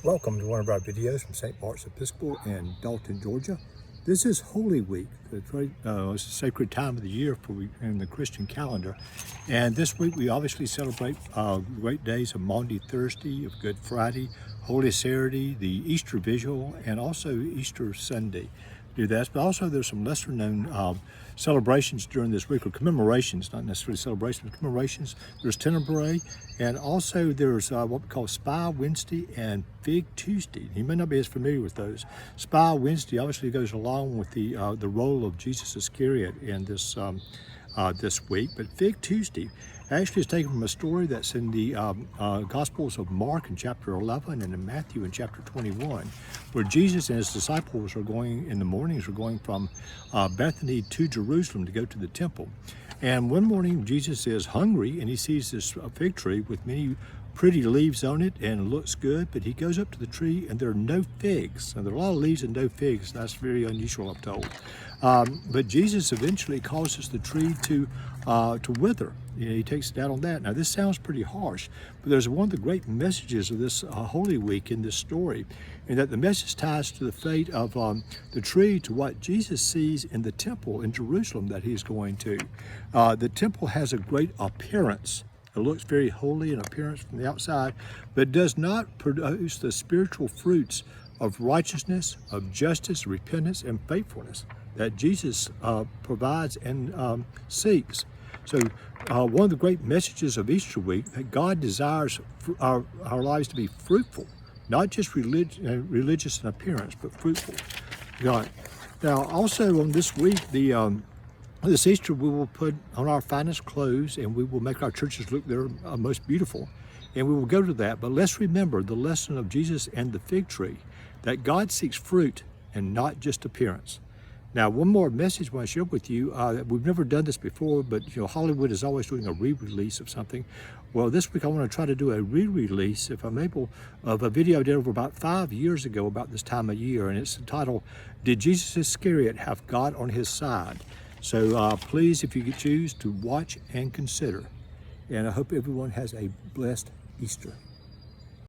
Welcome to one of our videos from St. Mark's Episcopal in Dalton, Georgia. This is Holy Week. It's a sacred time of the year in the Christian calendar. And this week we obviously celebrate great days of Maundy Thursday, of Good Friday, Holy Saturday, the Easter Vigil, and also Easter Sunday. Do that, but also there's some lesser known celebrations during this week, or commemorations, not necessarily celebrations, but commemorations. There's Tenebrae, and also there's what we call Spy Wednesday and Fig Tuesday. You may not be as familiar with those. Spy Wednesday obviously goes along with the role of Jesus Iscariot in this this week, but Fig Tuesday actually is taken from a story that's in the Gospels of Mark in chapter 11 and in Matthew in chapter 21, where Jesus and his disciples are going in the mornings, are going from Bethany to Jerusalem to go to the temple. And one morning Jesus is hungry and he sees this fig tree with many pretty leaves on it and it looks good, but he goes up to the tree and there are no figs. And there are a lot of leaves and no figs. That's very unusual, I'm told. But Jesus eventually causes the tree to wither. You know, he takes it out on that. Now this sounds pretty harsh, but there's one of the great messages of this Holy Week in this story, and that the message ties to the fate of the tree to what Jesus sees in the temple in Jerusalem that he's going to. The temple has a great appearance. It looks very holy in appearance from the outside, but does not produce the spiritual fruits of righteousness, of justice, repentance, and faithfulness that Jesus provides and seeks. So one of the great messages of Easter week, that God desires our lives to be fruitful, not just religious in appearance, but fruitful. God. Now also on this week, this Easter we will put on our finest clothes and we will make our churches look their most beautiful. And we will go to that. But let's remember the lesson of Jesus and the fig tree, that God seeks fruit and not just appearance. Now, one more message I want to share with you. We've never done this before, but Hollywood is always doing a re-release of something. Well, this week I want to try to do a re-release, if I'm able, of a video I did over about 5 years ago about this time of year, and it's entitled, "Did Jesus Iscariot Have God on His Side?" So please, if you could choose to watch and consider. And I hope everyone has a blessed Easter.